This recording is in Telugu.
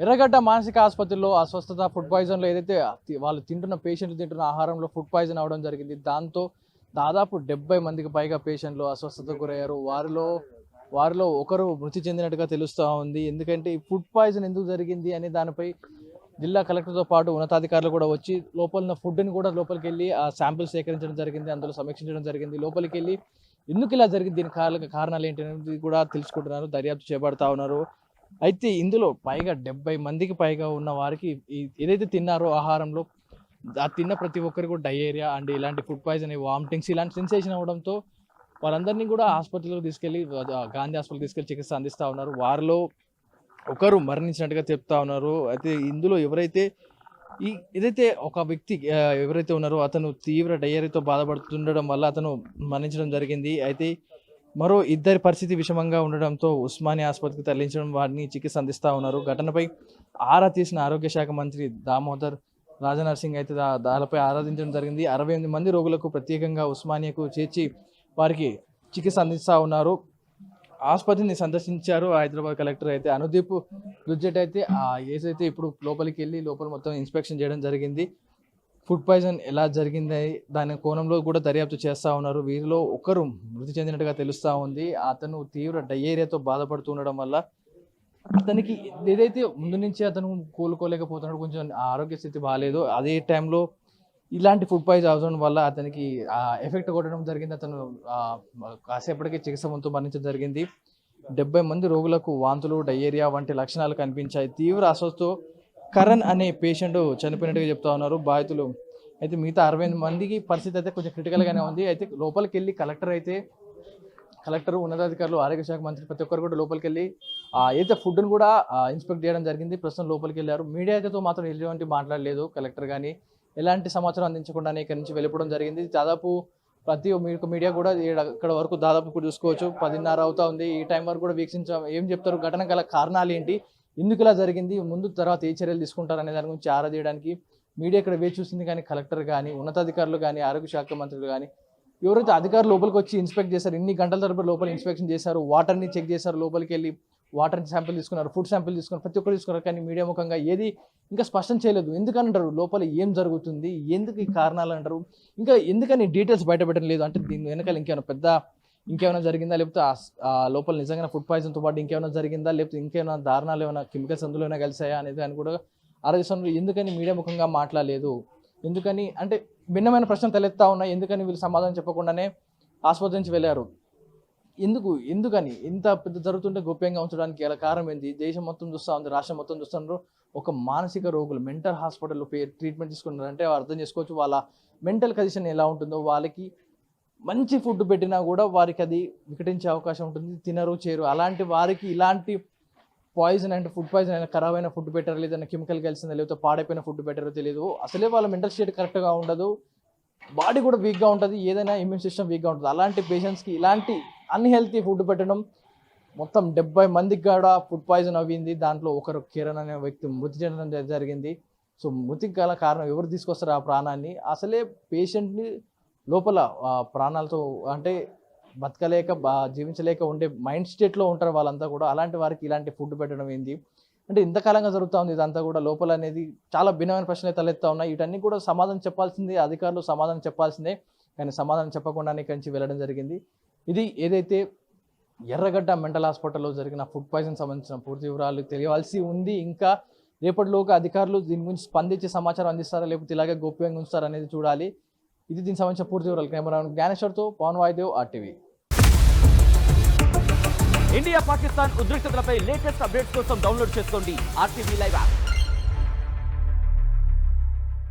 ఎర్రగడ్డ మానసిక ఆసుపత్రిలో అస్వస్థత ఫుడ్ పాయిజన్లో ఏదైతే వాళ్ళు పేషెంట్లు తింటున్న ఆహారంలో ఫుడ్ పాయిజన్ అవడం జరిగింది. దాంతో దాదాపు 70 మందికి పైగా పేషెంట్లు అస్వస్థతకు గురయ్యారు. వారిలో ఒకరు మృతి చెందినట్టుగా తెలుస్తూ ఉంది. ఎందుకంటే ఈ ఫుడ్ పాయిజన్ ఎందుకు జరిగింది అనే దానిపై జిల్లా కలెక్టర్తో పాటు ఉన్నతాధికారులు కూడా వచ్చి లోపల ఫుడ్ని కూడా లోపలికి వెళ్ళి ఆ శాంపిల్స్ సేకరించడం జరిగింది. అందులో సమీక్షించడం జరిగింది. లోపలికి వెళ్ళి ఎందుకు ఇలా జరిగింది, దీని కారణాలు ఏంటి అనేది కూడా తెలుసుకుంటున్నారు, దర్యాప్తు చేపడతా ఉన్నారు. అయితే ఇందులో పైగా 70 మందికి పైగా ఉన్న వారికి ఏదైతే తిన్నారో ఆహారంలో తిన్న ప్రతి ఒక్కరికి కూడా డయేరియా అండ్ ఇలాంటి ఫుడ్ పాయిజన్, వామిటింగ్స్ ఇలాంటి సెన్సేషన్ అవ్వడంతో వాళ్ళందరినీ కూడా ఆసుపత్రిలోకి తీసుకెళ్లి గాంధీ హాస్పిటల్ తీసుకెళ్లి చికిత్స అందిస్తూ ఉన్నారు. వారిలో ఒకరు మరణించినట్టుగా చెప్తా ఉన్నారు. అయితే ఇందులో ఏదైతే ఒక వ్యక్తి ఎవరైతే ఉన్నారో అతను తీవ్ర డయేరియాతో బాధపడుతుండడం వల్ల అతను మరణించడం జరిగింది. అయితే మరో ఇద్దరి పరిస్థితి విషమంగా ఉండడంతో ఉస్మానియా ఆసుపత్రికి తరలించడం, వారిని చికిత్స అందిస్తూ ఉన్నారు. ఘటనపై ఆరా తీసిన ఆరోగ్య శాఖ మంత్రి దామోదర్ రాజనరసింగ్ అయితే దానిపై ఆరాధించడం జరిగింది. 68 మంది రోగులకు ప్రత్యేకంగా ఉస్మానియాకు చేర్చి వారికి చికిత్స అందిస్తూ ఉన్నారు. ఆసుపత్రిని సందర్శించారు హైదరాబాద్ కలెక్టర్ అయితే అనుదీప్ దుజ్జెట్. అయితే ఏదైతే ఇప్పుడు లోపలికి వెళ్ళి లోపల మొత్తం ఇన్స్పెక్షన్ చేయడం జరిగింది. ఫుడ్ పాయిజన్ ఎలా జరిగింది దాని కోణంలో కూడా దర్యాప్తు చేస్తూ ఉన్నారు. వీరిలో ఒకరు మృతి చెందినట్టుగా తెలుస్తూ ఉంది. అతను తీవ్ర డయేరియాతో బాధపడుతుండడం వల్ల అతనికి ఏదైతే ముందు నుంచి అతను కోలుకోలేకపోతున్నాడు, కొంచెం ఆరోగ్య స్థితి బాగాలేదు. అదే టైంలో ఇలాంటి ఫుడ్ పాయిజన్ అవడం వల్ల అతనికి ఎఫెక్ట్ కొట్టడం జరిగింది. అతను కాసేపటికి చికిత్స పొందుతూ మరణించడం జరిగింది. 70 మంది రోగులకు వాంతులు, డయేరియా వంటి లక్షణాలు కనిపించాయి. తీవ్ర అస్వస్థతో కరణ్ అనే పేషెంట్ చనిపోయినట్టుగా చెప్తా ఉన్నారు బాధితులు. అయితే మిగతా 68 మందికి పరిస్థితి అయితే కొంచెం క్రిటికల్గానే ఉంది. అయితే లోపలికి వెళ్ళి కలెక్టర్, ఉన్నతాధికారులు, ఆరోగ్య శాఖ మంత్రి ప్రతి ఒక్కరు కూడా లోపలికి వెళ్ళి అయితే ఫుడ్ను కూడా ఇన్స్పెక్ట్ చేయడం జరిగింది. ప్రస్తుతం లోపలికి వెళ్ళారు. మీడియాతో మాత్రం ఎటువంటి మాట్లాడలేదు కలెక్టర్, కానీ ఎలాంటి సమాచారం అందించకుండానే ఇక్కడి నుంచి వెళ్ళిపోవడం జరిగింది. దాదాపు ప్రతి మీడియా కూడా ఇక్కడ వరకు దాదాపు ఇప్పుడు చూసుకోవచ్చు 10:30 అవుతా ఉంది. ఈ టైం వరకు కూడా ఏం చెప్తారు, ఘటన గల కారణాలు ఏంటి, ఎందుకు ఇలా జరిగింది, ముందు తర్వాత ఏ చర్యలు తీసుకుంటారు అనే దాని గురించి ఆరా చేయడానికి మీడియా ఇక్కడ వేచి చూసింది. కానీ కలెక్టర్ కానీ, ఉన్నతాధికారులు కానీ, ఆరోగ్య శాఖ మంత్రులు కానీ, ఎవరైతే అధికారులు లోపలికి వచ్చి ఇన్స్పెక్ట్ చేశారు, ఇన్ని గంటల తరబడి లోపల ఇన్స్పెక్షన్ చేశారు, వాటర్ని చెక్ చేశారు, లోపలికి వెళ్ళి వాటర్ శాంపిల్ తీసుకున్నారు, ఫుడ్ శాంపిల్ తీసుకున్నారు, ప్రతి ఒక్కరు తీసుకున్నారు. కానీ మీడియా ముఖంగా ఏది ఇంకా స్పష్టం చేయలేదు. ఎందుకంటారు లోపల ఏం జరుగుతుంది, ఎందుకు ఈ కారణాలు అంటారు, ఇంకా ఎందుకని డీటెయిల్స్ బయటపెట్టడం లేదు. అంటే దీని వెనకాల ఇంకేమైనా జరిగిందా, లేకపోతే లోపల నిజంగా ఫుడ్ పాయిజన్తో పాటు ఇంకేమైనా జరిగిందా, లేకపోతే ఇంకేమైనా దారుణాలు ఏమైనా కెమికల్స్ అందులో ఏమైనా కలిసాయా అనేది అని కూడా ఆలోచిస్తున్నారు. ఎందుకని మీడియా ముఖంగా మాట్లాడలేదు, ఎందుకని అంటే భిన్నమైన ప్రశ్నలు తలెత్తా ఉన్నాయి. ఎందుకని వీళ్ళు సమాధానం చెప్పకుండానే ఆసుపత్రి నుంచి వెళ్ళారు, ఎందుకని ఇంత పెద్ద జరుగుతుంటే గోప్యంగా ఉంచడానికి గల కారణం ఏంటి? దేశం మొత్తం చూస్తూ ఉంది, రాష్ట్రం మొత్తం చూస్తున్నారు. ఒక మానసిక రోగులు మెంటల్ హాస్పిటల్లో ట్రీట్మెంట్ తీసుకుంటారంటే అర్థం చేసుకోవచ్చు వాళ్ళ మెంటల్ కండిషన్ ఎలా ఉంటుందో. వాళ్ళకి మంచి ఫుడ్ పెట్టినా కూడా వారికి అది వికటించే అవకాశం ఉంటుంది, తినరు చేరు. అలాంటి వారికి ఇలాంటి పాయిజన్ అంటే ఫుడ్ పాయిజన్ అయినా, ఖరాబైన ఫుడ్ పెట్టారో, లేదన్నా కెమికల్ కలిసిందా, లేకపోతే పాడైపోయిన ఫుడ్ పెట్టారో తెలియదు. అసలే వాళ్ళ మెంటల్ స్టేట్ కరెక్ట్గా ఉండదు, బాడీ కూడా వీక్గా ఉంటుంది, ఏదైనా ఇమ్యూన్ సిస్టమ్ వీక్గా ఉంటుంది. అలాంటి పేషెంట్స్కి ఇలాంటి అన్హెల్తీ ఫుడ్ పెట్టడం, మొత్తం 70 మందికి కూడా ఫుడ్ పాయిజన్ అయ్యింది. దాంట్లో ఒకరు కిరణ్ అనే వ్యక్తి మృతి చెందడం జరిగింది. సో మృతికి గల కారణం ఎవరు తీసుకొస్తారు ఆ ప్రాణాన్ని? అసలే పేషెంట్ని లోపల ప్రాణాలతో అంటే బతకలేక జీవించలేక ఉండే మైండ్ స్టేట్లో ఉంటారు వాళ్ళంతా కూడా. అలాంటి వారికి ఇలాంటి ఫుడ్ పెట్టడం ఏంది అంటే ఇంతకాలంగా జరుగుతూ ఉంది ఇదంతా కూడా. లోపల అనేది చాలా భిన్నమైన ప్రశ్నలు తలెత్తా ఉన్నాయి. వీటన్నీ కూడా సమాధానం చెప్పాల్సిందే, అధికారులు సమాధానం చెప్పాల్సిందే. కానీ సమాధానం చెప్పకుండానే ఇక్కడి నుంచి వెళ్ళడం జరిగింది. ఇది ఏదైతే ఎర్రగడ్డ మెంటల్ హాస్పిటల్లో జరిగిన ఫుడ్ పాయిజన్ సంబంధించిన పూర్తి వివరాలు తెలియాల్సి ఉంది. ఇంకా రేపటిలోగా అధికారులు దీని గురించి స్పందించి సమాచారం అందిస్తారా, లేకపోతే ఇలాగే గోప్యంగా ఉంచుతారా అనేది చూడాలి. ఇది దీనికి సంబంధించిన పూర్తి వివరాలు. కెమెరా జ్ఞానేశ్వర్తో పవన్ వాయుదేవ్, RTV. ఇండియా పాకిస్తాన్ ఉద్రిక్తతలపై లేటెస్ట్ అప్డేట్స్ కోసం డౌన్లోడ్ చేసుకోండి RTV లైవ్ యాప్.